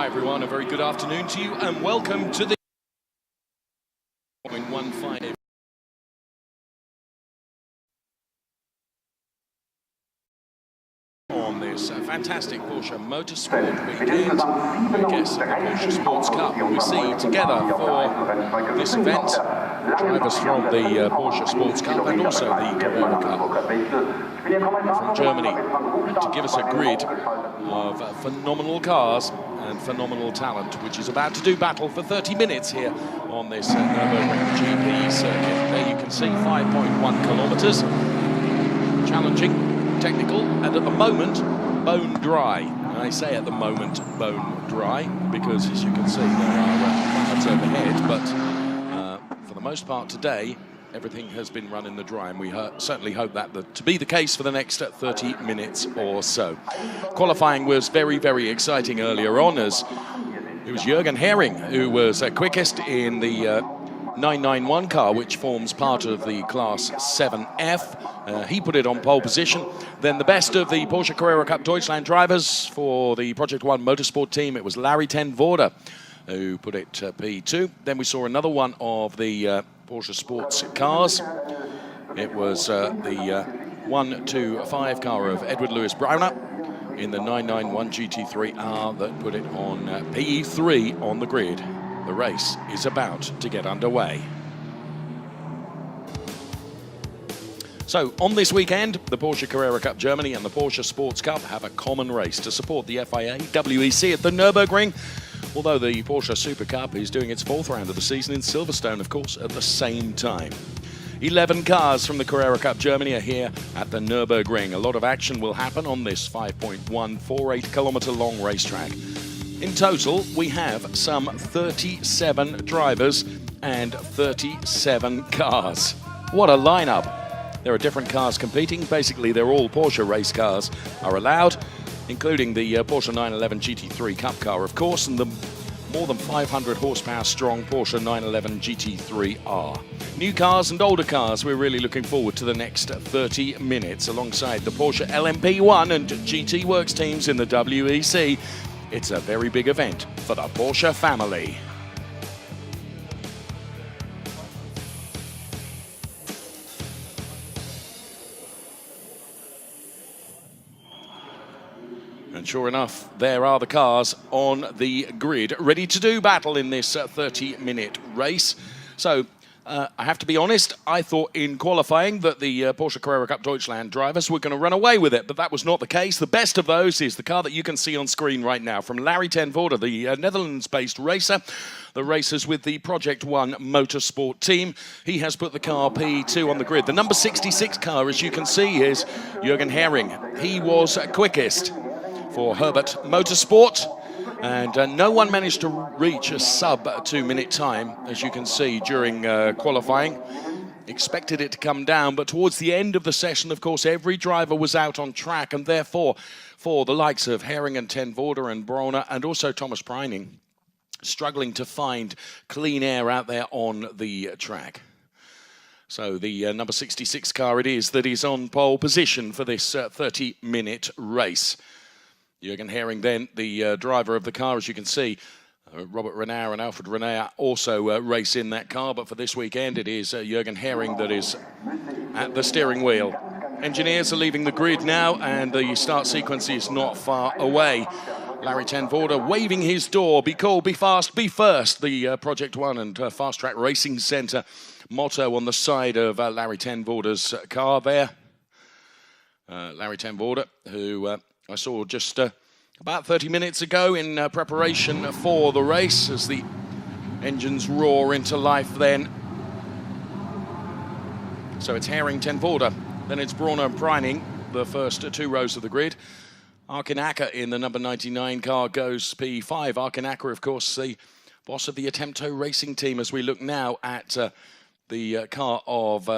Hi everyone, a very good afternoon to you and welcome to the 0.15 on this fantastic Porsche Motorsport weekend. I guess the Porsche Sports Cup we see together for this event drivers from the Porsche Sports Cup and also the Carrera Cup from Germany to give us a grid of phenomenal cars and phenomenal talent, which is about to do battle for 30 minutes here on this Nürburgring GP circuit. There you can see 5.1 kilometers. Challenging, technical, and at the moment, bone dry. And I say at the moment, bone dry, because as you can see, there are clouds overhead, but for the most part today, everything has been run in the dry, and we certainly hope that to be the case for the next 30 minutes or so. Qualifying was very, very exciting earlier on, as it was Jürgen Hering who was quickest in the 991 car, which forms part of the Class 7F. He put it on pole position. Then the best of the Porsche Carrera Cup Deutschland drivers for the Project One Motorsport team, it was Larry ten Voorde who put it P2. Then we saw another one of the Porsche Sports cars. It was the 125 car of Edward Louis Brauner in the 991 GT3R that put it on P3 on the grid. The race is about to get underway. So, on this weekend, the Porsche Carrera Cup Germany and the Porsche Sports Cup have a common race to support the FIA WEC at the Nürburgring, although the Porsche Super Cup is doing its fourth round of the season in Silverstone, of course, at the same time. 11 cars from the Carrera Cup Germany are here at the Nürburgring. A lot of action will happen on this 5.148 kilometer long racetrack. In total, we have some 37 drivers and 37 cars. What a lineup! There are different cars competing. Basically, they're all Porsche race cars are allowed, including the Porsche 911 GT3 Cup car, of course, and the more than 500 horsepower strong Porsche 911 GT3R. New cars and older cars, we're really looking forward to the next 30 minutes alongside the Porsche LMP1 and GT Works teams in the WEC. It's a very big event for the Porsche family. And sure enough, there are the cars on the grid, ready to do battle in this 30-minute race. So, I have to be honest, I thought in qualifying that the Porsche Carrera Cup Deutschland drivers were going to run away with it, but that was not the case. The best of those is the car that you can see on screen right now from Larry ten Voorde, the Netherlands-based racer. The racers with the Project One Motorsport team. He has put the car P2 on the grid. The number 66 car, as you can see, is Jürgen Hering. He was quickest for Herbert Motorsport, and no one managed to reach a sub 2-minute time, as you can see, during qualifying. Expected it to come down, but towards the end of the session, of course, every driver was out on track, and therefore, for the likes of Hering and ten Voorde and Brauner, and also Thomas Preining, struggling to find clean air out there on the track. So the number 66 car it is that is on pole position for this 30-minute race. Jürgen Hering then, the driver of the car, as you can see. Robert Renauer and Alfred Renauer also race in that car, but for this weekend it is Jürgen Hering that is at the steering wheel. Engineers are leaving the grid now, and the start sequence is not far away. Larry ten Voorde waving his door, be cool, be fast, be first. The Project One and Fast Track Racing Centre motto on the side of Larry ten Voorde's car there. Larry ten Voorde, who I saw just about 30 minutes ago in preparation for the race as the engines roar into life then. So it's Hering, ten Voorde, then it's Brauner and Preining, the first two rows of the grid. Arkinacker in the number 99 car goes P5. Arkinacker, of course, the boss of the Attempto racing team, as we look now at the car of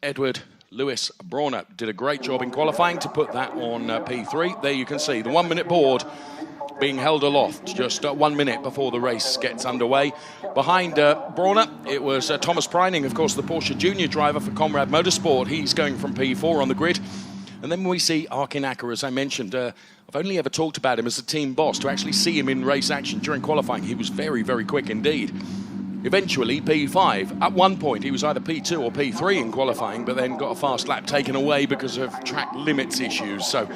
Edward Louis Brauner. Did a great job in qualifying to put that on P3. There you can see the 1-minute board being held aloft just 1 minute before the race gets underway. Behind Brauner, it was Thomas Preining, of course, the Porsche Junior driver for Conrad Motorsport. He's going from P4 on the grid. And then we see Arkin Acker, as I mentioned. I've only ever talked about him as a team boss. To actually see him in race action during qualifying, he was very, very quick indeed. Eventually P5. At one point he was either P2 or P3 in qualifying, but then got a fast lap taken away because of track limits issues. So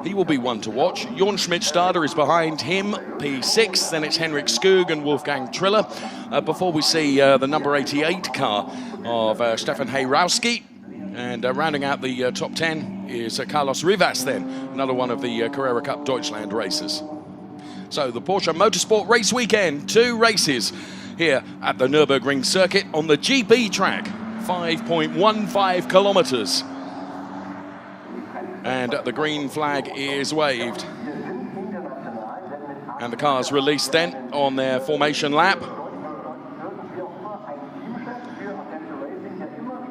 he will be one to watch. Jorn Schmidt-Stade is behind him, P6. Then it's Henrik Skoog and Wolfgang Triller. Before we see the number 88 car of Stefan Heyrowski. And rounding out the top 10 is Carlos Rivas then, another one of the Carrera Cup Deutschland races. So the Porsche Motorsport race weekend, 2 races here at the Nürburgring circuit on the GP track, 5.15 kilometers. And the green flag is waved. And the cars released then on their formation lap.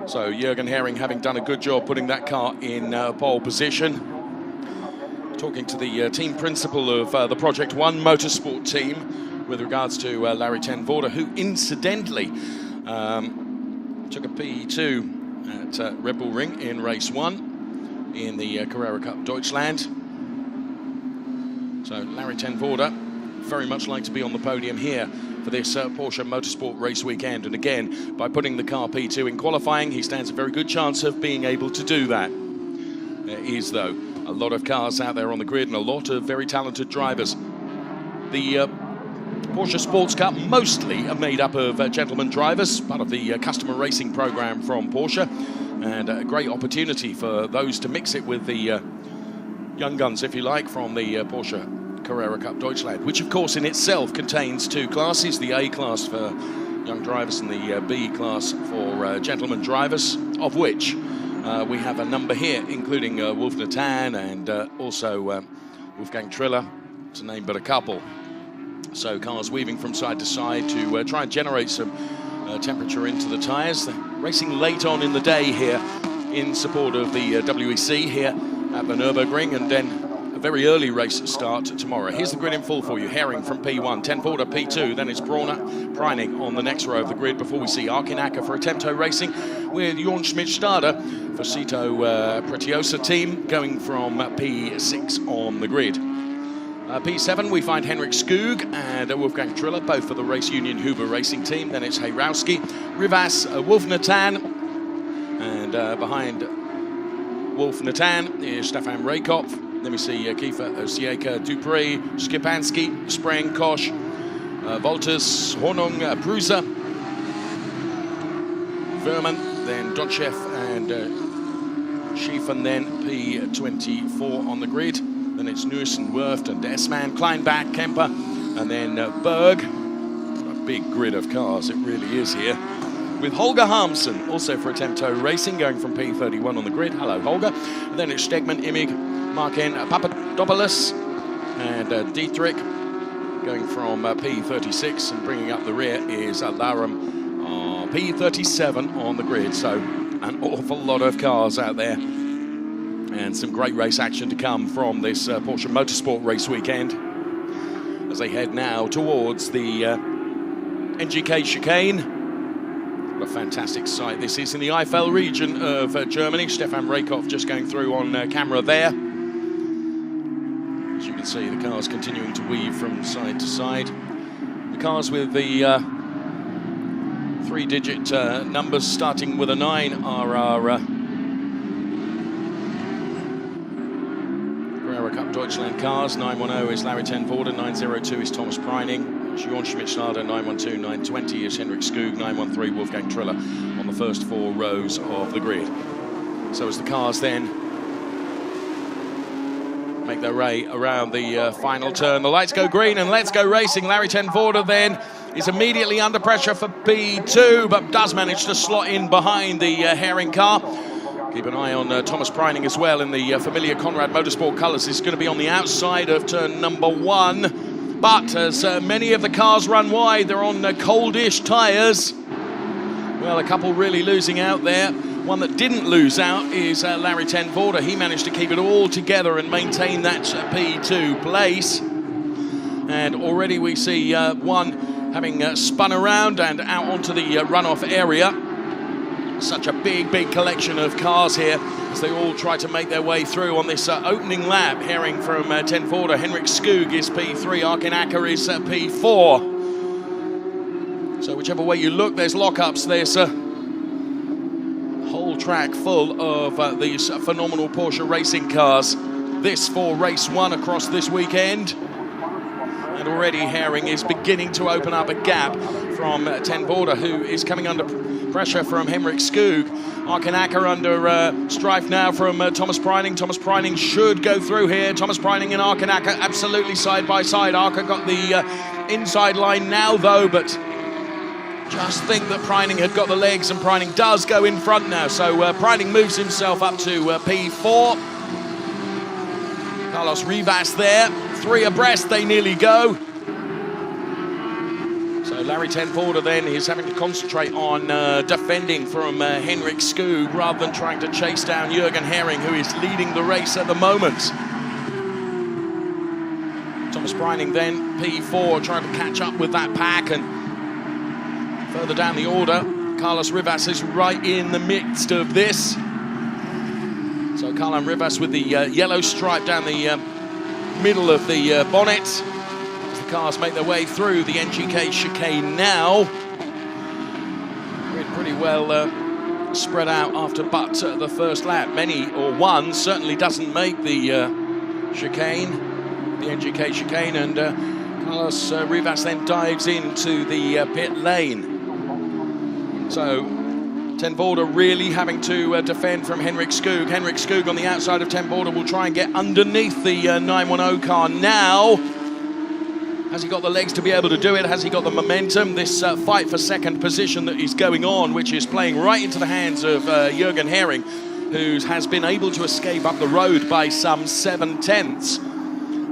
So Jürgen Hering having done a good job putting that car in pole position. Talking to the team principal of the Project One Motorsport team with regards to Larry ten Voorde, who incidentally took a P2 at Red Bull Ring in race 1 in the Carrera Cup Deutschland. So Larry ten Voorde very much like to be on the podium here for this Porsche Motorsport race weekend. And again, by putting the car P2 in qualifying, he stands a very good chance of being able to do that. There is, though, a lot of cars out there on the grid and a lot of very talented drivers. The Porsche Sports Cup mostly are made up of gentlemen drivers, part of the customer racing program from Porsche, and a great opportunity for those to mix it with the young guns, if you like, from the Porsche Carrera Cup Deutschland, which of course in itself contains 2 classes, the A class for young drivers and the B class for gentlemen drivers, of which we have a number here, including Wolf Natan and also Wolfgang Triller, to name but a couple. So cars weaving from side to side to try and generate some temperature into the tyres. They're racing late on in the day here in support of the WEC here at the Nürburgring, and then a very early race start tomorrow. Here's the grid in full for you. Herring from P1, ten Voorde P2, then it's Brauner, Preining on the next row of the grid before we see Arkin Acker for Attempto Racing with Jorn Schmidt-Stade for Cito Pretiosa team going from P6 on the grid. P7 we find Henrik Skoog and Wolfgang Triller, both for the Race Union Huber Racing team. Then it's Heyrowski, Rivas, Wolf Natan, and behind Wolf Natan is Stefan Raykopf. Then we see Kiefer Osieka, Dupree, Skipansky, Sprang, Koch, Wolters, Hornung, Prusa, Verman, then Donchev and Schiefen, then P24 on the grid. Then it's Nussen, Werft and Essman, Kleinbach, Kemper, and then Berg. What a big grid of cars it really is here. With Holger Harmsen, also for Attempto Racing, going from P31 on the grid. Hello, Holger. And then it's Stegman, Immig, Marken Papadopoulos, and Dietrich, going from P36, and bringing up the rear is Laram, P37 on the grid. So an awful lot of cars out there, and some great race action to come from this Porsche Motorsport race weekend as they head now towards the NGK chicane. What a fantastic sight this is in the Eifel region of Germany. Stefan Raykopf just going through on camera there. As you can see, the cars continuing to weave from side to side. The cars with the 3-digit numbers starting with a 9 are our Carrera Cup Deutschland cars. 910 is Larry ten Voorde, 902 is Thomas Preining, Jorn Schmidt-Stade, 912, 920 is Henrik Skoog, 913 Wolfgang Triller on the first 4 rows of the grid. So as the cars then make their way around the final turn, the lights go green and let's go racing. Larry ten Voorde then is immediately under pressure for P2, but does manage to slot in behind the Hering car. Keep an eye on Thomas Preining as well in the familiar Conrad Motorsport colours. This is going to be on the outside of turn number 1. But as many of the cars run wide, they're on coldish tyres. Well, a couple really losing out there. One that didn't lose out is Larry ten Voorde. He managed to keep it all together and maintain that P2 place. And already we see one having spun around and out onto the runoff area. Such a big collection of cars here as they all try to make their way through on this opening lap. Herring from Ten Voorde, Henrik Skoog is P3, Arkin Acker is P4. So whichever way you look, there's lockups. There's a whole track full of these phenomenal Porsche racing cars. This for race 1 across this weekend. And already Herring is beginning to open up a gap from Ten Voorde, who is coming under pressure from Henrik Skoog. Arkin Acker under strife now from Thomas Preining. Thomas Preining should go through here. Thomas Preining and Arkin Acker absolutely side by side. Acker got the inside line now though, but just think that Preining had got the legs, and Preining does go in front now. So Preining moves himself up to P4. Carlos Rivas there, 3 abreast, they nearly go. So Larry Ten Voorde then is having to concentrate on defending from Henrik Skoog rather than trying to chase down Jürgen Herring, who is leading the race at the moment. Thomas Preining then, P4, trying to catch up with that pack, and further down the order, Carlos Rivas is right in the midst of this. So Carlos Rivas with the yellow stripe down the middle of the bonnet as the cars make their way through the NGK chicane now. Pretty well spread out after but the first lap. Many, or one, certainly doesn't make the chicane, the NGK chicane, and Carlos Rivas then dives into the pit lane. So Ten Voorde really having to defend from Henrik Skoog. Henrik Skoog on the outside of Ten Voorde will try and get underneath the 910 car now. Has he got the legs to be able to do it? Has he got the momentum? This fight for second position that is going on, which is playing right into the hands of Jürgen Herring, who has been able to escape up the road by some 7/10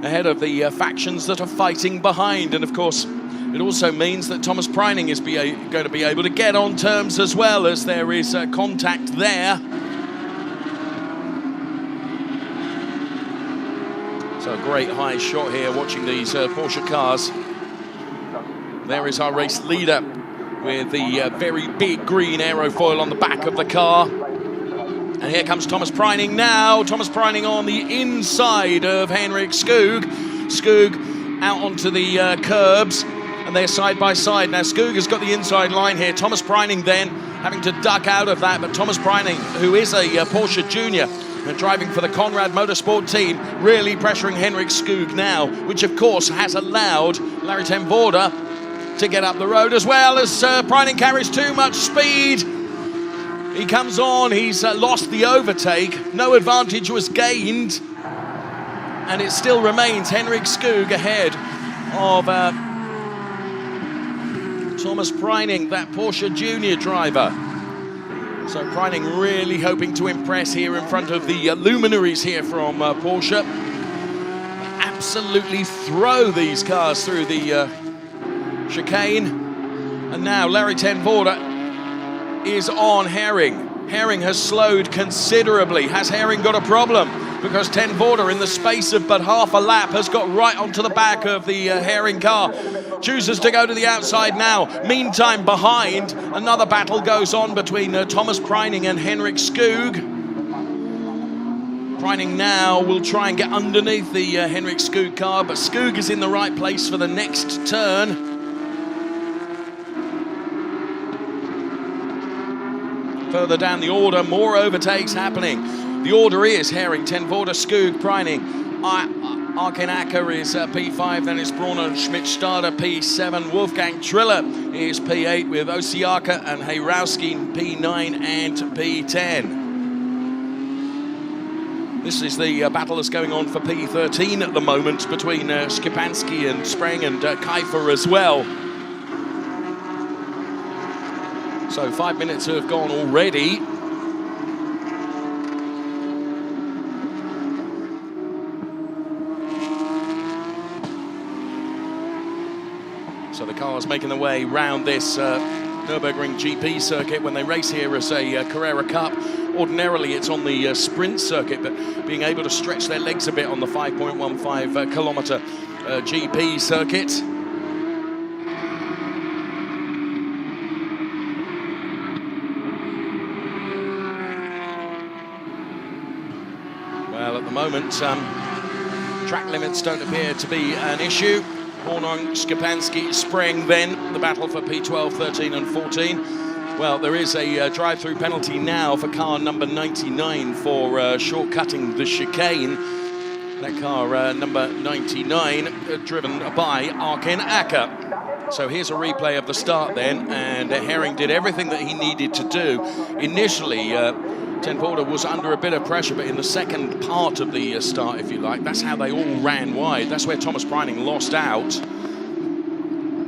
ahead of the factions that are fighting behind. And of course, it also means that Thomas Preining is going to be able to get on terms as well, as there is contact there. So a great high shot here watching these Porsche cars. There is our race leader with the very big green aerofoil on the back of the car. And here comes Thomas Preining now. Thomas Preining on the inside of Henrik Skoog. Skoog out onto the curbs. And they're side by side. Now Skoog has got the inside line here. Thomas Preining then having to duck out of that. But Thomas Preining, who is a Porsche Junior, driving for the Conrad Motorsport team, really pressuring Henrik Skoog now, which of course has allowed Larry Ten Voorde to get up the road, as well as Preining carries too much speed. He comes on, he's lost the overtake. No advantage was gained. And it still remains Henrik Skoog ahead of Thomas Preining, that Porsche Junior driver. So Preining really hoping to impress here in front of the luminaries here from Porsche. Absolutely throw these cars through the chicane. And now Larry Ten Voorde is on Herring. Herring has slowed considerably. Has Herring got a problem? Because Ten Voorde, in the space of but half a lap, has got right onto the back of the Herring car. Chooses to go to the outside now. Meantime, behind, another battle goes on between Thomas Preining and Henrik Skoog. Preining now will try and get underneath the Henrik Skoog car, but Skoog is in the right place for the next turn. Further down the order, more overtakes happening. The order is Herring, Ten Voorde, Skoog, Preining. Arkin Acker is P5, then it's Brauner Schmidt-Stade P7. Wolfgang Triller is P8 with Osiaka and Heyrowski P9 and P10. This is the battle that's going on for P13 at the moment between Skipansky and Spreng and Kiefer as well. So 5 minutes have gone already. So the cars making their way round this Nürburgring GP circuit when they race here as a Carrera Cup. Ordinarily it's on the sprint circuit, but being able to stretch their legs a bit on the 5.15 kilometre GP circuit. moment, track limits don't appear to be an issue. Hornung, Szczepanski, Spreng then, the battle for P12, 13 and 14. Well, there is a drive-through penalty now for car number 99 for short-cutting the chicane. That car, number 99, driven by Arkin Acker. So here's a replay of the start then, and Herring did everything that he needed to do. Initially, Ten Voorde was under a bit of pressure, but in the second part of the start, if you like, that's how they all ran wide. That's where Thomas Preining lost out.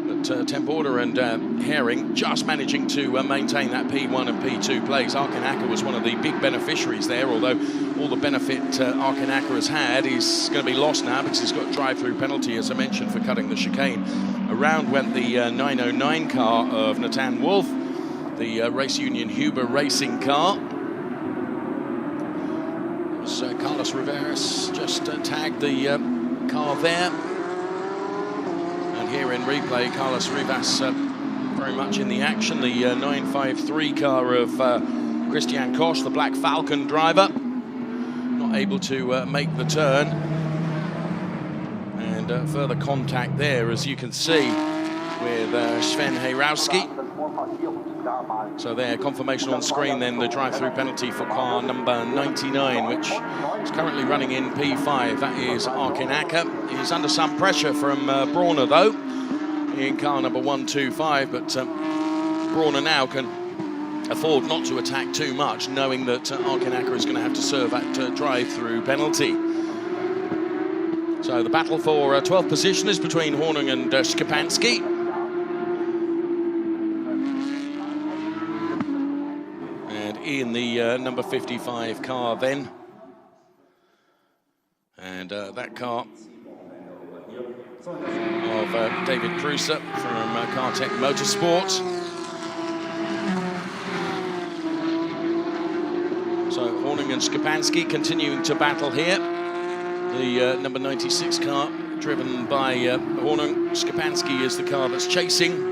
But Ten Voorde and Herring just managing to maintain that P1 and P2 place. Arkin Acker was one of the big beneficiaries there, although all the benefit Arkin Acker has had is going to be lost now because he's got a drive-through penalty, as I mentioned, for cutting the chicane. Around went the 909 car of Nathan Wolf, the Race Union Huber racing car. Carlos Rivas just tagged the car there. And here in replay, Carlos Rivas very much in the action. The 953 car of Christian Koch, the Black Falcon driver, not able to make the turn. And further contact there, as you can see, with Sven Heyrowski. So there, confirmation on screen then, the drive-through penalty for car number 99, which is currently running in P5. That is Arkin Acker. He's under some pressure from Brauner, though, in car number 125, but Brauner now can afford not to attack too much, knowing that Arkin Acker is going to have to serve that drive-through penalty. So the battle for 12th position is between Hornung and Szczepanski. In the number 55 car then. And that car of David Kreuser from Cartech Motorsport. So Hornung and Szczepanski continuing to battle here. The number 96 car driven by Hornung. Szczepanski is the car that's chasing.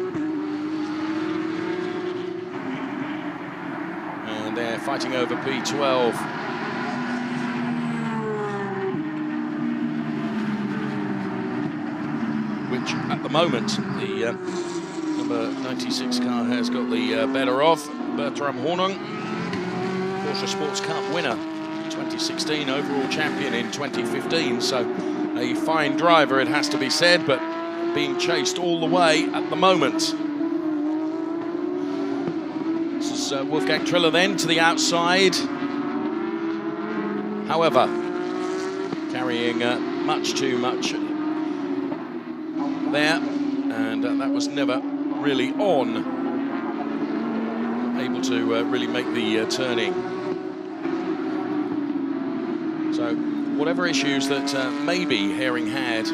They're fighting over P12. Which, at the moment, the number 96 car has got the better of. Bertram Hornung, Porsche Sports Cup winner 2016, overall champion in 2015. So a fine driver, it has to be said, but being chased all the way at the moment. Wolfgang Triller then to the outside. However, carrying much too much there, and that was never really on. Able to really make the turning. So whatever issues that maybe Herring had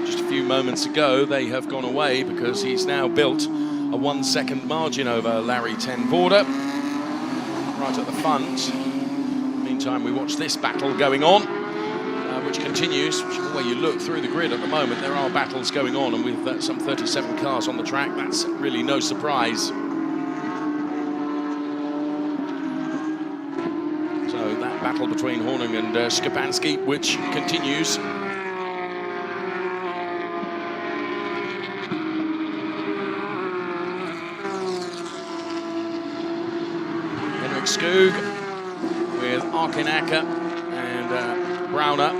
just a few moments ago, they have gone away because he's now built a 1 second margin over Larry Ten Voorde, right at the front. Meantime, we watch this battle going on, which continues. Whichever way you look through the grid at the moment, there are battles going on, and with some 37 cars on the track, that's really no surprise. So that battle between Hornung and Szczepanski, which continues. Skoog with Arkin Acker and Brauner.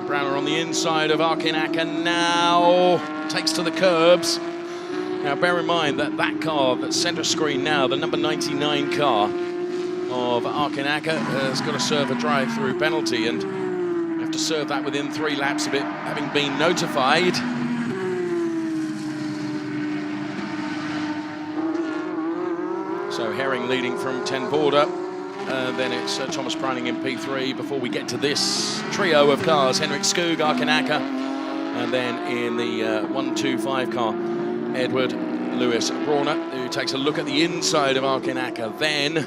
Brauner on the inside of Arkin Acker now takes to the curbs. Now bear in mind that that car that's center screen now, the number 99 car of Arkin Acker, has got to serve a drive-through penalty, and you have to serve that within 3 laps of it having been notified. So Herring leading from Ten Voorde. Then it's Thomas Preining in P3 before we get to this trio of cars. Henrik Skoog, Arkin Acker, and then in the 125 car, Edward Lewis Brauner, who takes a look at the inside of Arkin Acker. Then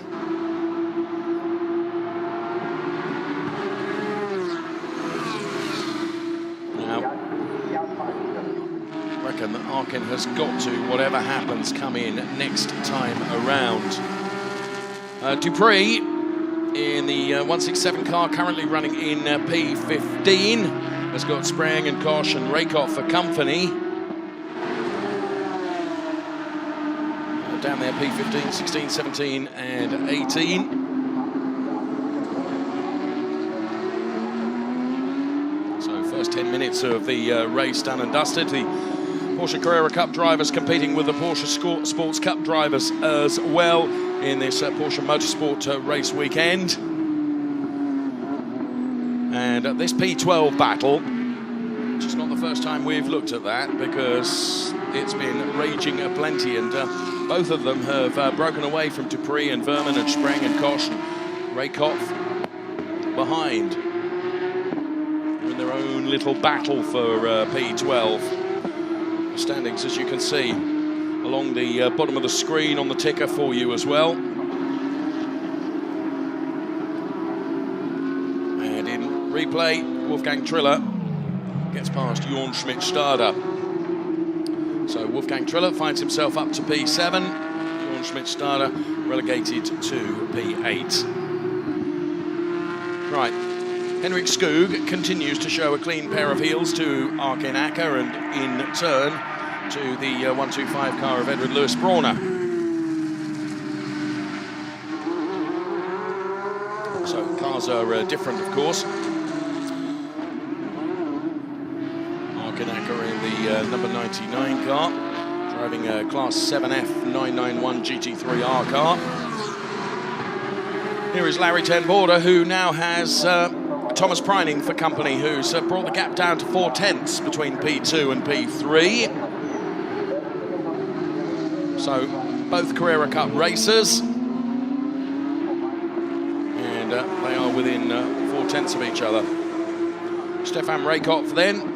now, I reckon that Arkin has got to, whatever happens, come in next time around. Dupree in the 167 car, currently running in P15. Has got Sprang and Koch and Rakoff for company. Down there, P15, 16, 17 and 18. So first 10 minutes of the race done and dusted. The Porsche Carrera Cup drivers competing with the Porsche Sports Cup drivers as well in this Porsche Motorsport race weekend. And this P12 battle, which is not the first time we've looked at that, because it's been raging aplenty, and both of them have broken away from Dupree and Verman and Sprang and Koch and Rakoff behind. They're in their own little battle for P12. The standings, as you can see, along the bottom of the screen on the ticker for you as well. And in replay, Wolfgang Triller gets past Jorn Schmidt-Stade. So Wolfgang Triller finds himself up to P7. Jorn Schmidt-Stade relegated to P8. Right, Henrik Skoog continues to show a clean pair of heels to Arkin Acker, and in turn to the 125 car of Edward Lewis Brawner. So cars are different, of course. Arkin Acker in the number 99 car, driving a Class 7F 991 GT3R car. Here is Larry Ten Border, who now has Thomas Preining for company, who's brought the gap down to 4/10 between P2 and P3. So both Carrera Cup racers, and they are within 4/10 of each other. Stefan Rakoff then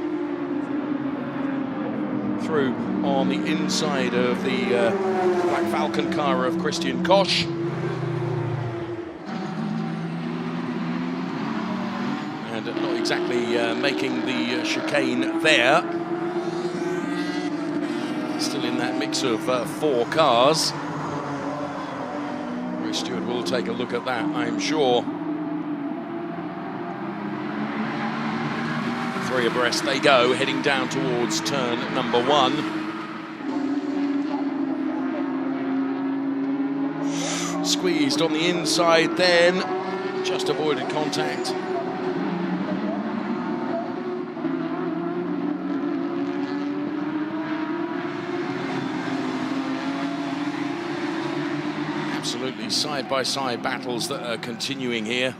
through on the inside of the Black Falcon car of Christian Koch. And not exactly making the chicane there. Still in that mix of 4 cars. Roy Stewart will take a look at that, I'm sure. 3 abreast they go, heading down towards turn number 1. Squeezed on the inside then, just avoided contact. Absolutely side-by-side battles that are continuing here.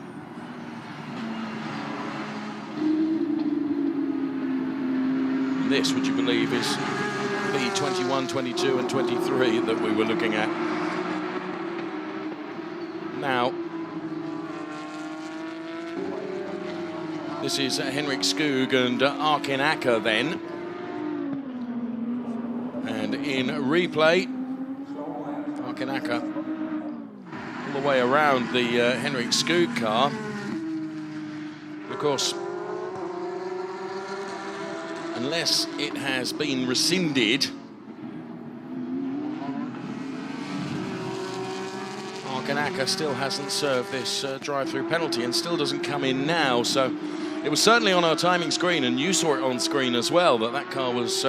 And this, would you believe, is the 21, 22 and 23 that we were looking at. Now, this is Henrik Skoog and Arkin Acker then. And in replay, Arkin Acker all the way around the Henrik Skoog car. Of course, unless it has been rescinded, Arkin Acker still hasn't served this drive-through penalty and still doesn't come in now. So it was certainly on our timing screen, and you saw it on screen as well, that that car was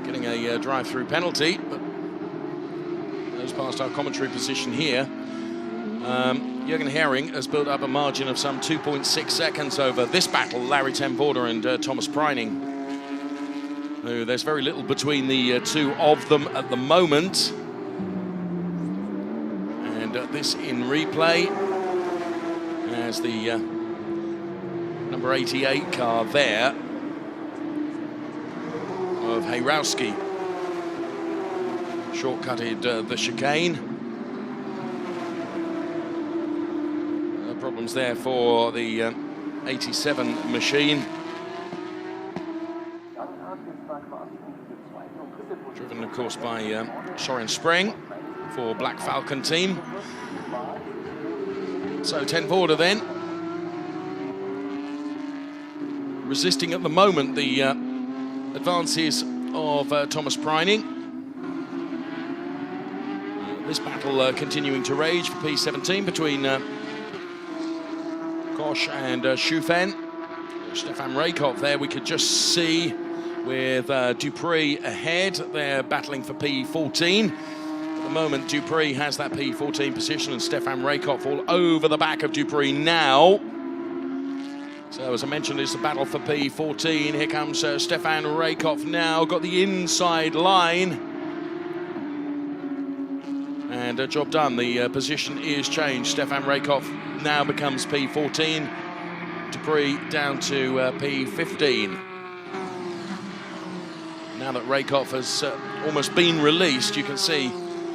getting a drive-through penalty. But goes past our commentary position here. Jürgen Hering has built up a margin of some 2.6 seconds over this battle, Larry Ten Border and Thomas Preining. There's very little between the two of them at the moment. And this in replay as the number 88 car there of Heyrowski shortcutted the chicane. Problems there for the 87 machine. Driven, of course, by Soren Sprang for Black Falcon team. So Ten Border then resisting at the moment the advances of Thomas Preining. This battle continuing to rage for P17 between Koch and Schufen. Stefan Raykov there we could just see with Dupree ahead. They're battling for P14. At the moment, Dupree has that P14 position and Stefan Raykov all over the back of Dupree now. So as I mentioned, it's a battle for P14. Here comes Stefan Raykov now, got the inside line. And job done, the position is changed. Stefan Raykov now becomes P14. Dupree down to P15. Now that Raykov has almost been released, you can see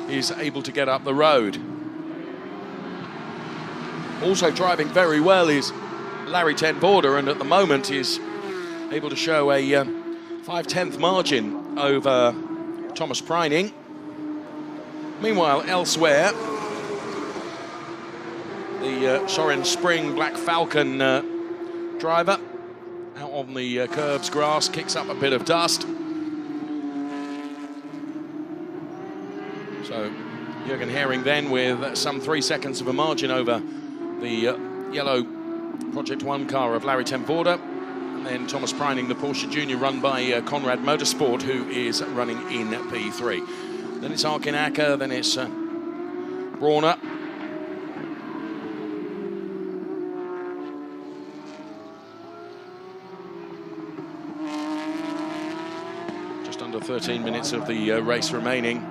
he's able to get up the road. Also driving very well is Larry Ten Voorde, and at the moment is able to show a 5/10 margin over Thomas Preining. Meanwhile, elsewhere, the Soren Spring Black Falcon driver out on the curbs grass, kicks up a bit of dust. So Jürgen Hering then with some 3 seconds of a margin over the yellow Project 1 car of Larry Ten Voorde. And then Thomas Preining, the Porsche Junior, run by Conrad Motorsport, who is running in P3. Then it's Arkin Acker, then it's Brauner. Just under 13 minutes of the race remaining.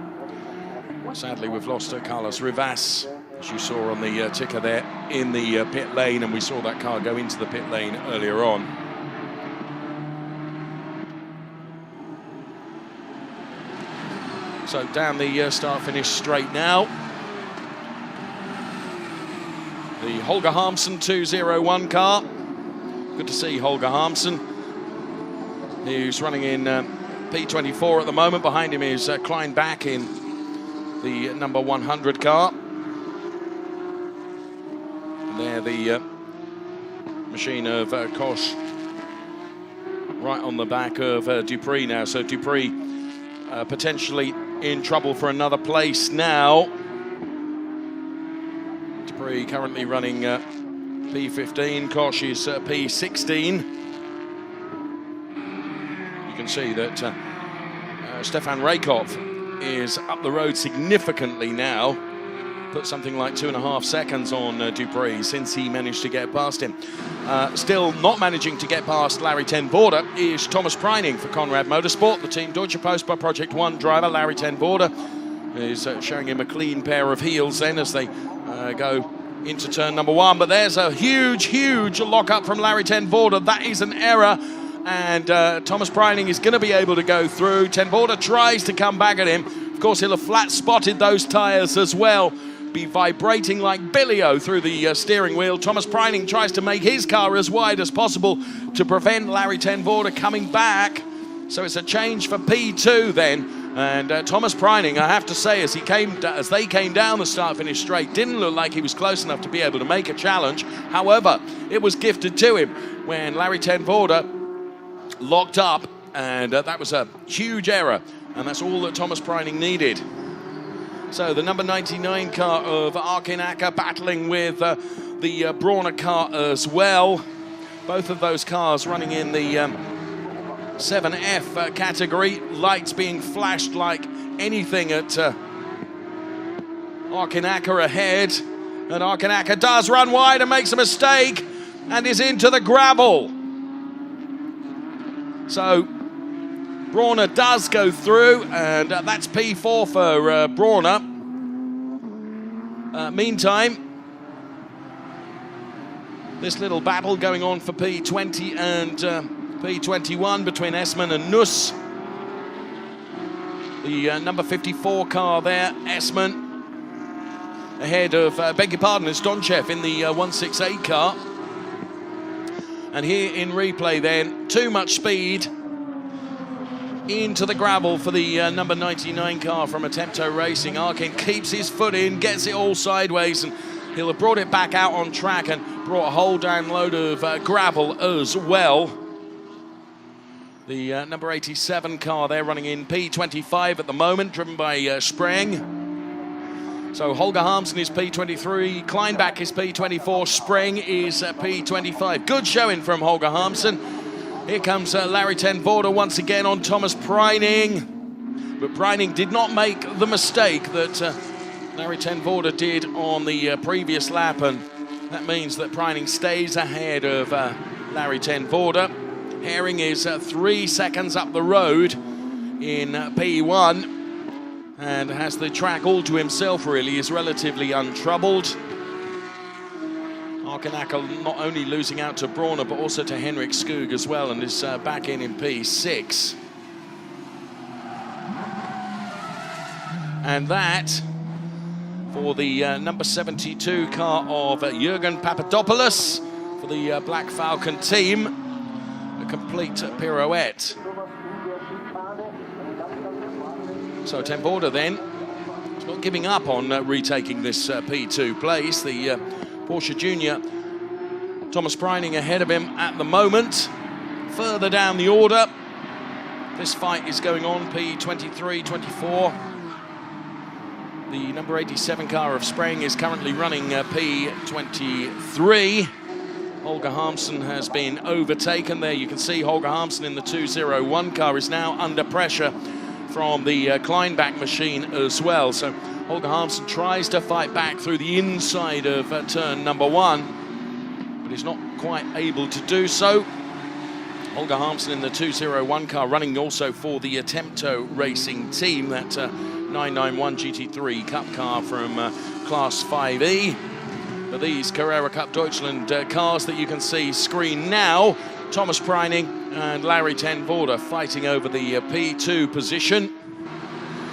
Sadly, we've lost Carlos Rivas, as you saw on the ticker there, in the pit lane, and we saw that car go into the pit lane earlier on. So down the start-finish straight now. The Holger Harmsen 201 car. Good to see Holger Harmsen, who's running in P24 at the moment. Behind him is Klein Bach in the number 100 car. And there the machine of Koch right on the back of Dupree now. So Dupree potentially in trouble for another place now. Dupree currently running P15, Koch is P16. You can see that Stefan Raykov is up the road significantly now. Put something like 2.5 seconds on Dupree since he managed to get past him. Still not managing to get past Larry Ten Voorde is Thomas Preining for Conrad Motorsport. The Team Deutsche Post by Project 1 driver Larry Ten Voorde is showing him a clean pair of heels then as they go into turn number 1. But there's a huge lock-up from Larry Ten Voorde. That is an error. And Thomas Preining is going to be able to go through. Ten Voorde tries to come back at him. Of course, he'll have flat-spotted those tyres as well. Be vibrating like Billy-O through the steering wheel. Thomas Preining tries to make his car as wide as possible to prevent Larry Ten Voorde coming back. So it's a change for P2 then. And Thomas Preining, I have to say, as they came down the start-finish straight, didn't look like he was close enough to be able to make a challenge. However, it was gifted to him when Larry Ten Voorde locked up, and that was a huge error, and that's all that Thomas Preining needed. So the number 99 car of Arkin Acker battling with the Brauner car as well. Both of those cars running in the 7F category. Lights being flashed like anything at Arkin Acker ahead. And Arkin Acker does run wide and makes a mistake and is into the gravel. So Brauner does go through, and that's P4 for Brauner. Meantime, this little battle going on for P20 and P21 between Essmann and Nuss. The number 54 car there, Essmann, ahead of, beg your pardon, it's Donchev in the 168 car. And here in replay then, too much speed into the gravel for the number 99 car from Attempto Racing. Arkin keeps his foot in, gets it all sideways, and he'll have brought it back out on track and brought a whole down load of gravel as well. The number 87 car there running in P25 at the moment, driven by Spreng. So Holger Harmsen is P23, Kleinbach is P24, Spreng is P25. Good showing from Holger Harmsen. Here comes Larry ten Voorde once again on Thomas Preining. But Preining did not make the mistake that Larry ten Voorde did on the previous lap, and that means that Preining stays ahead of Larry ten Voorde. Herring is 3 seconds up the road in P1 and has the track all to himself, really. Is relatively untroubled. Arkenacker not only losing out to Brawner but also to Henrik Skoog as well, and is back in P6. And that for the number 72 car of Jürgen Papadopoulos for the Black Falcon team. A complete pirouette. So ten Voorde then is not giving up on retaking this P2 place. The Porsche Junior, Thomas Preining ahead of him at the moment. Further down the order, this fight is going on, P23, 24. The number 87 car of Spreng is currently running P23. Holger Harmsen has been overtaken there. You can see Holger Harmsen in the 201 car is now under pressure from the Kleinbach machine as well. So Holger Harmsen tries to fight back through the inside of turn number 1, but is not quite able to do so. Holger Harmsen in the 201 car, running also for the Attempto Racing team, that 991 GT3 Cup car from Class 5E. But these Carrera Cup Deutschland cars that you can see screen now, Thomas Preining and Larry ten Voorde fighting over the P2 position.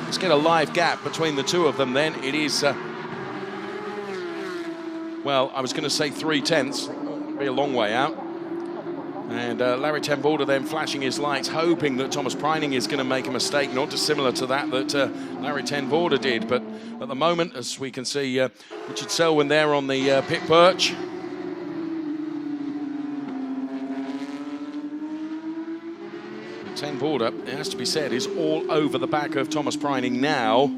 Let's get a live gap between the two of them then. It is, well, I was going to say 3/10, it'll be a long way out. And Larry ten Voorde then flashing his lights, hoping that Thomas Preining is going to make a mistake, not dissimilar to that Larry ten Voorde did. But at the moment, as we can see, Richard Selwyn there on the pit perch. Ten Voorde, it has to be said, is all over the back of Thomas Preining now.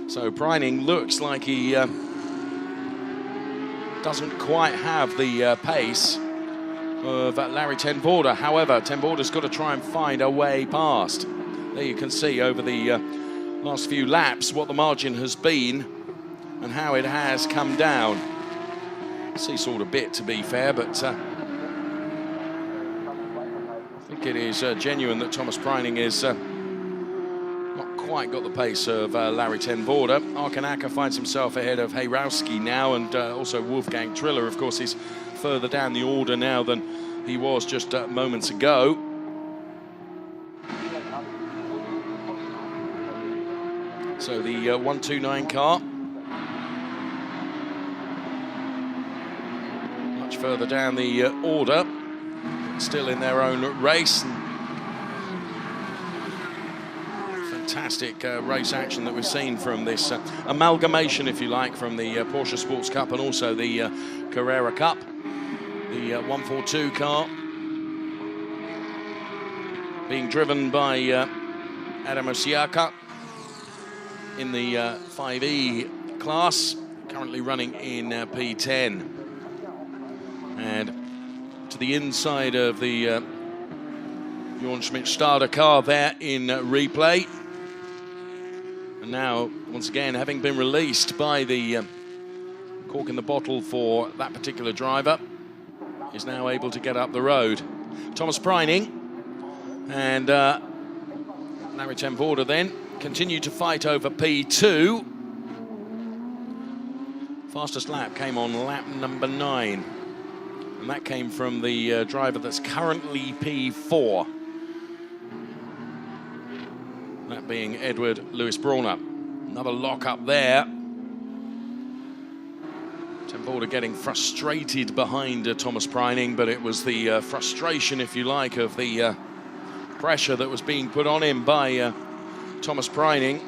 So Preining looks like he doesn't quite have the pace of Larry ten Voorde. However, ten Voorde's got to try and find a way past. There you can see over the last few laps what the margin has been and how it has come down. Seesawed a bit, to be fair, but I think it is genuine that Thomas Preining is not quite got the pace of Larry ten Voorde. Arkenacker finds himself ahead of Heyrowski now, and also Wolfgang Triller, of course, is further down the order now than he was just moments ago. So the 129 car, much further down the order, still in their own race. Fantastic race action that we've seen from this amalgamation, if you like, from the Porsche Sports Cup and also the Carrera Cup. The 142 car being driven by Adam Osiaka in the 5E class, currently running in P10. And to the inside of the Bjorn Schmidt-Stade car there in replay. And now, once again, having been released by the cork in the bottle for that particular driver, is now able to get up the road. Thomas Preining and Larry ten Voorde then continue to fight over P2. Fastest lap came on lap number 9. And that came from the driver that's currently P4. That being Edward Lewis Brawner. Another lock up there. Ten Voorde getting frustrated behind Thomas Preining, but it was the frustration, if you like, of the pressure that was being put on him by Thomas Preining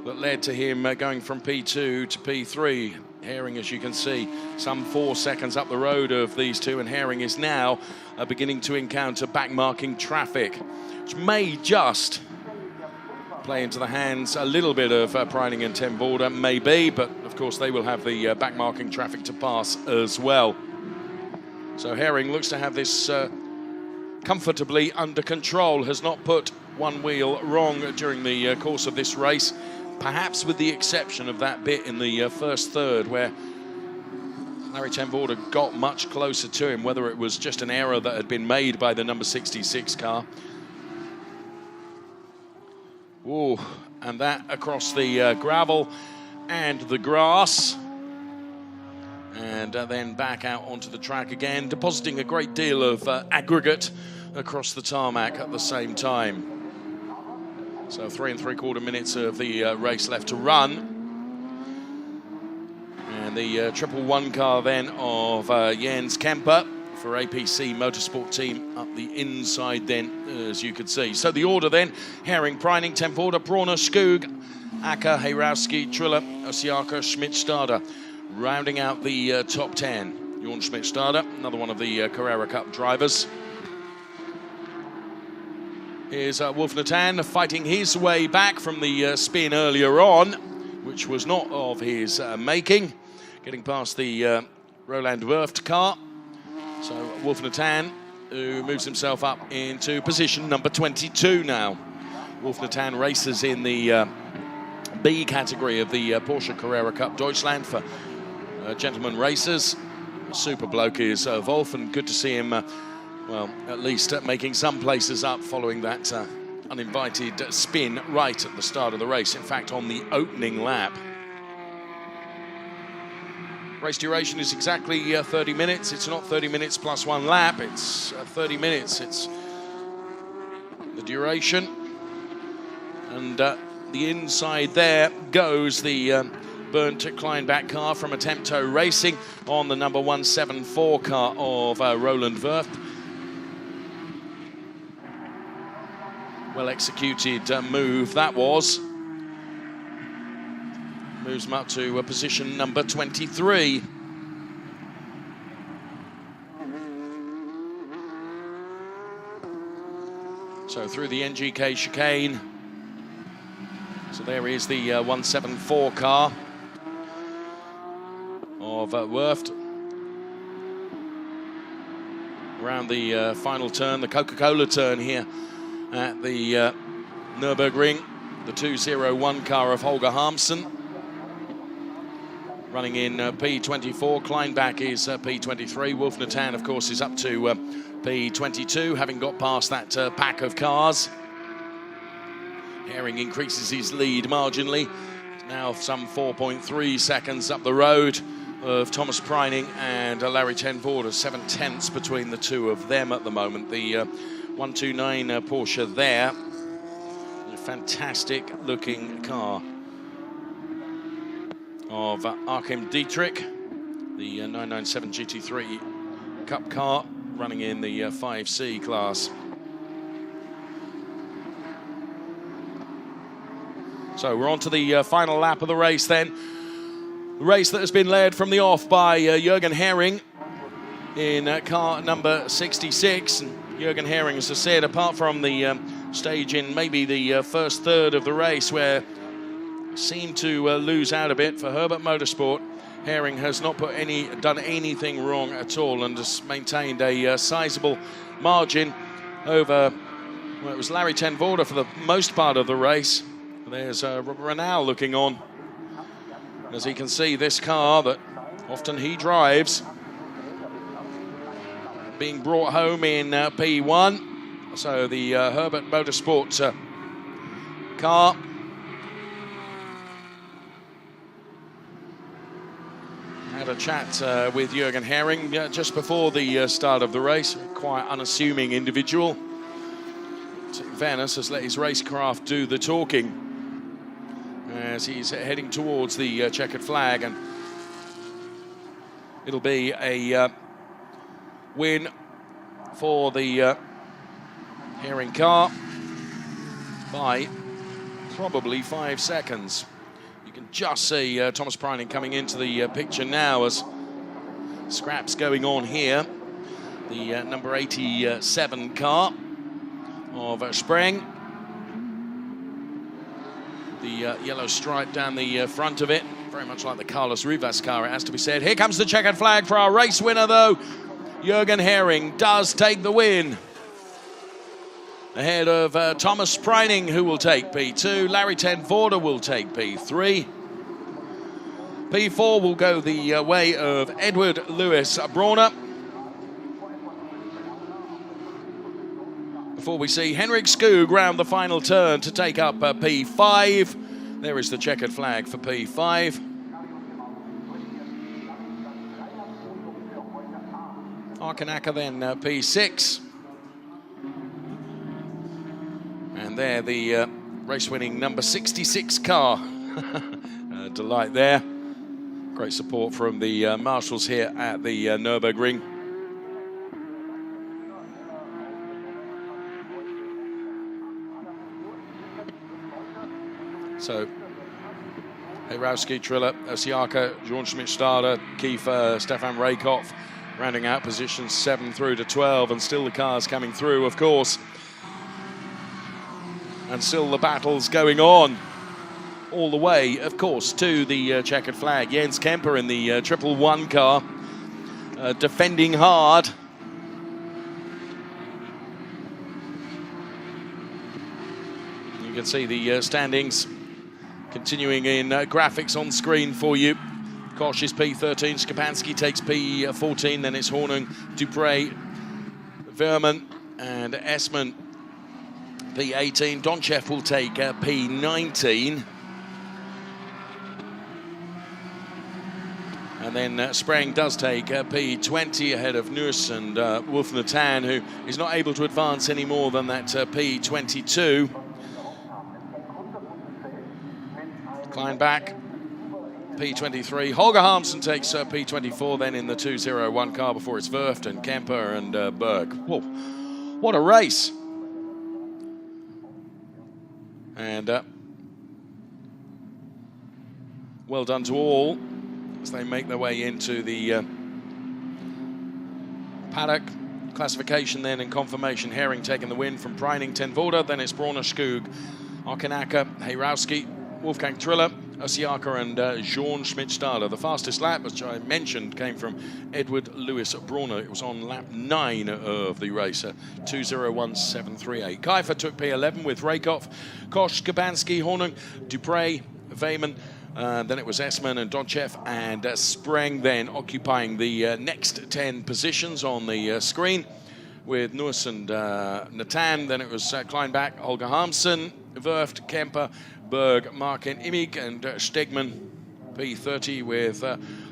that led to him going from P2 to P3. Herring, as you can see, some 4 seconds up the road of these two, and Herring is now beginning to encounter backmarking traffic, which may just play into the hands a little bit of Preining and Ten Voorde, maybe, but of course they will have the back-marking traffic to pass as well. So Herring looks to have this comfortably under control, has not put one wheel wrong during the course of this race, perhaps with the exception of that bit in the first third where Larry Ten Voorde got much closer to him, whether it was just an error that had been made by the number 66 car. Ooh, and that across the gravel and the grass. And then back out onto the track again, depositing a great deal of aggregate across the tarmac at the same time. So 3 3/4 minutes of the race left to run. And the 111 car then of Jens Kemper for APC Motorsport team up the inside then, as you could see. So the order then, Herring, Preining, Ten Voorde, Brauner, Skog, Acker, Heyrowski, Triller, Osiaka, Schmidt-Stade. Rounding out the top 10, Jorn Schmidt-Stade, another one of the Carrera Cup drivers. Here's Wolf Natan fighting his way back from the spin earlier on, which was not of his making. Getting past the Roland Werft car. So Wolf Natan, who moves himself up into position number 22 now. Wolf Natan races in the B category of the Porsche Carrera Cup Deutschland for gentlemen racers. Super bloke is Wolf, and good to see him, well, at least making some places up following that uninvited spin right at the start of the race. In fact, on the opening lap. Race duration is exactly 30 minutes. It's not 30 minutes plus 1 lap. It's 30 minutes. It's the duration. And the inside there goes the Bernd Kleinbach car from Attempto Racing on the number 174 car of Roland Werft. Well executed move that was. Moves him up to position number 23. So through the NGK chicane. So there is the 174 car of Werft. Around the final turn, the Coca-Cola turn here at the Nürburgring. The 201 car of Holger Harmsen. Running in P24, Kleinbach is P23. Wolf Natan, of course, is up to P22, having got past that pack of cars. Herring increases his lead marginally. Now some 4.3 seconds up the road of Thomas Preining and Larry Ten Voorde, 7/10 between the two of them at the moment. The 129 Porsche there, a fantastic looking car of Achim Dietrich, the 997 GT3 Cup car, running in the 5C class. So we're on to the final lap of the race then. The race that has been led from the off by Jürgen Herring in car number 66. And Jürgen Herring, as I said, apart from the stage in maybe the first third of the race where seemed to lose out a bit for Herbert Motorsport, Herring has not done anything wrong at all and has maintained a sizable margin over, well, it was Larry Ten Voorde for the most part of the race. There's Renault looking on. As he can see, this car that often he drives being brought home in P1. So the Herbert Motorsport car. Had a chat with Jürgen Herring just before the start of the race. Quite unassuming individual. In fairness, has let his racecraft do the talking as he's heading towards the checkered flag, and it'll be a win for the Herring car by probably 5 seconds. You can just see Thomas Preining coming into the picture now as scraps going on here. The number 87 car of Spreng. The yellow stripe down the front of it, very much like the Carlos Rivas car, it has to be said. Here comes the checkered flag for our race winner, though. Jürgen Hering does take the win. Ahead of Thomas Preining, who will take P2. Larry ten Voorde will take P3. P4 will go the way of Edward Lewis Brawner. Before we see Henrik Skoog round the final turn to take up P5. There is the checkered flag for P5. Arkanaka then P6. And there the race-winning number 66 car. Delight there. Great support from the marshals here at the Nürburgring. So, Heyrowski, Triller, Osiaka, Jorn Schmidt-Stade, Kiefer, Stefan Rakoff, rounding out positions 7 through to 12, and still the cars coming through, of course. And still the battles going on all the way, of course, to the checkered flag. Jens Kemper in the 111 car, defending hard. You can see the standings continuing in graphics on screen for you. Koch is P13, Skapansky takes P14, then it's Hornung, Dupre, Verman and Esman P18. Donchev will take P19. And then Sprang does take P20 ahead of Nuss and Wolf Natan, who is not able to advance any more than that P22. Kleinbach, P23. Holger Harmsen takes P24, then in the 201 car before it's Verft and Kemper and Berg. Whoa, what a race. And well done to all as they make their way into the paddock. Classification then and confirmation. Hering taking the win from Preining, ten Voorde, then it's Brawner, Skoog, Arkanaka, Heyrowski, Wolfgang Triller, Osiaka and Jorn Schmidt-Stade. The fastest lap, which I mentioned, came from Edward Lewis Brawner. It was on lap 9 of the race, 2:01.738. Kiefer took P11 with Rakoff, Koch, Skabansky, Hornung, Dupre, Veyman. Then it was Esman and Donchev and Sprang then occupying the next 10 positions on the screen with Nuss and Natan. Then it was Kleinbach, Holger Harmsen, Verft, Kemper, Berg, Markin, Immig and Stegman. P30 with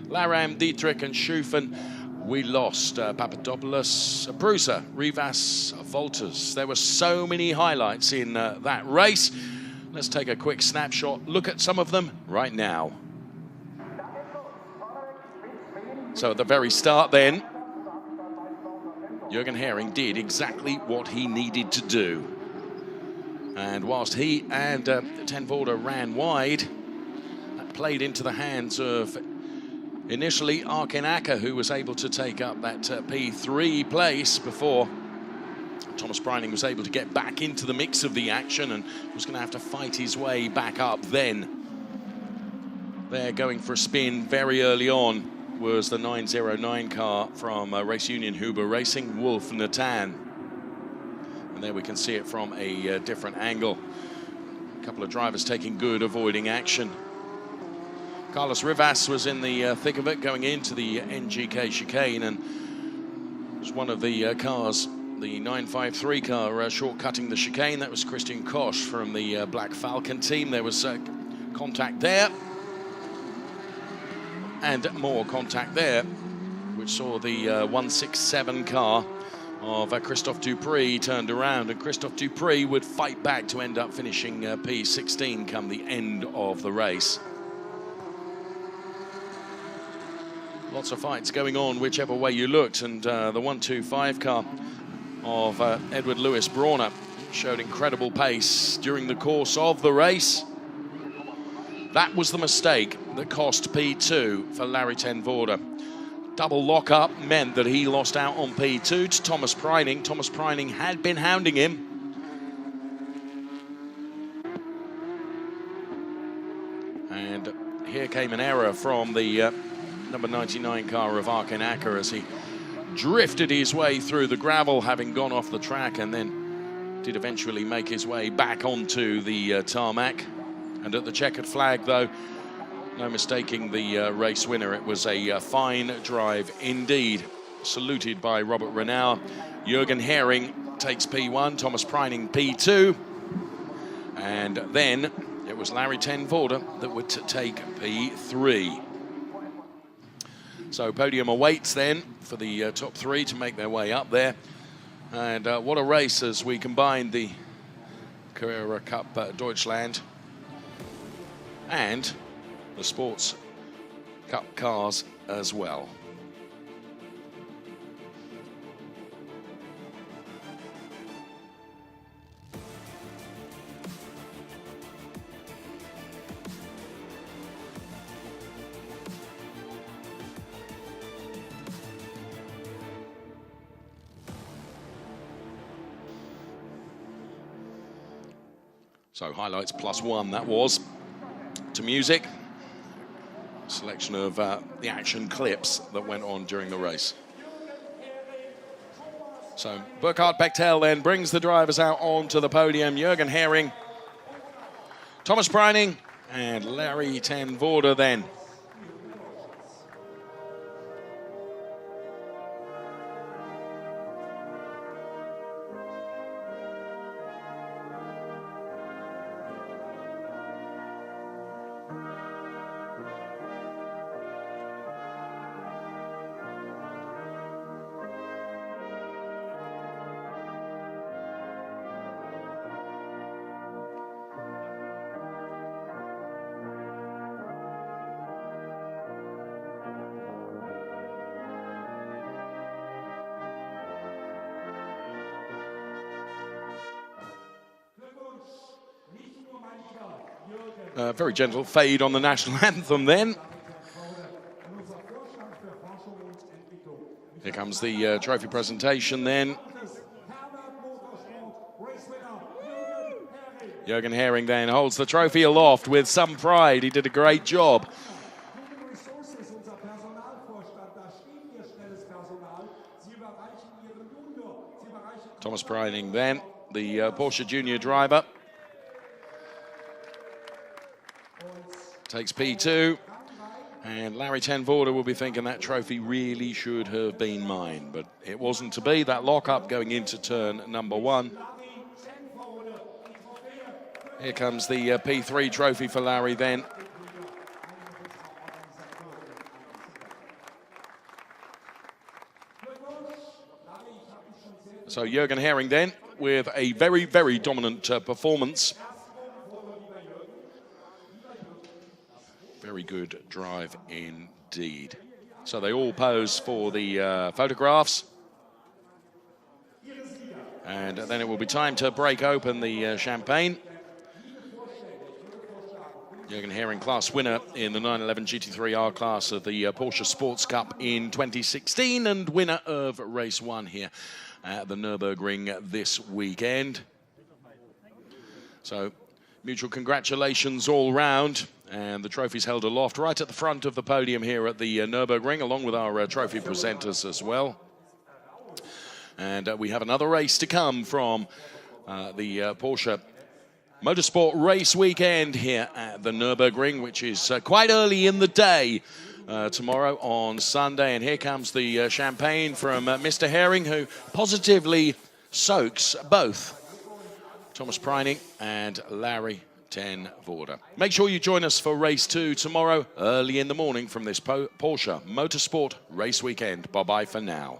Laram, Dietrich and Schufen. We lost Papadopoulos, Prusa, Rivas, Volters. There were so many highlights in that race. Let's take a quick snapshot, look at some of them right now. So at the very start then, Jürgen Hering did exactly what he needed to do. And whilst he and ten Voorde ran wide, that played into the hands of initially Arkanaka, who was able to take up that P3 place before Thomas Preining was able to get back into the mix of the action and was going to have to fight his way back up then. There going for a spin very early on was the 909 car from Race Union Huber Racing, Wolf Natan. And there we can see it from a different angle. A couple of drivers taking good, avoiding action. Carlos Rivas was in the thick of it going into the NGK chicane, and was one of the cars, the 953 car, short-cutting the chicane. That was Christian Koch from the Black Falcon team. There was contact there. And more contact there, which saw the 167 car of Christophe Dupre turned around, and Christophe Dupre would fight back to end up finishing P16 come the end of the race. Lots of fights going on whichever way you looked, and the 125 car of Edward Lewis Brawner showed incredible pace during the course of the race. That was the mistake that cost P2 for Larry ten Voorde. Double lock-up meant that he lost out on P2 to Thomas Preining. Thomas Preining had been hounding him. here came an error from the number 99 car of Arkin Acker as he drifted his way through the gravel, having gone off the track, and then did eventually make his way back onto the tarmac. And at the checkered flag, though, no mistaking the race winner. It was a fine drive indeed, saluted by Robert Renauer. Jürgen Hering takes P1, Thomas Preining P2, and then it was Larry ten Voorde that would take P3. So podium awaits then for the top three to make their way up there. And what a race as we combine the Carrera Cup Deutschland and the Sports Cup cars as well. So highlights +1 that was to music. Selection of the action clips that went on during the race. So Burkhard Bechtel then brings the drivers out onto the podium. Jürgen Hering, Thomas Preining, and Larry ten Voorde then. Very gentle fade on the national anthem then. Here comes the trophy presentation then. Jürgen Hering then holds the trophy aloft with some pride. He did a great job. Thomas Preining then, the Porsche junior driver, takes P2, and Larry ten Voorde will be thinking that trophy really should have been mine, but it wasn't to be. That lock-up going into turn number 1. Here comes the P3 trophy for Larry then. So Jürgen Hering then with a very, very dominant performance. Very good drive indeed. So they all pose for the photographs. And then it will be time to break open the champagne. Jürgen Hering, class winner in the 911 GT3R class of the Porsche Sports Cup in 2016 and winner of race 1 here at the Nürburgring this weekend. So mutual congratulations all round. And the trophy's held aloft right at the front of the podium here at the Nürburgring, along with our trophy presenters as well. And we have another race to come from the Porsche Motorsport Race Weekend here at the Nürburgring, which is quite early in the day tomorrow on Sunday. And here comes the champagne from Mr. Hering, who positively soaks both Thomas Preining and Larry ten Voorde. Make sure you join us for race 2 tomorrow early in the morning from this Porsche Motorsport Race Weekend. Bye-bye for now.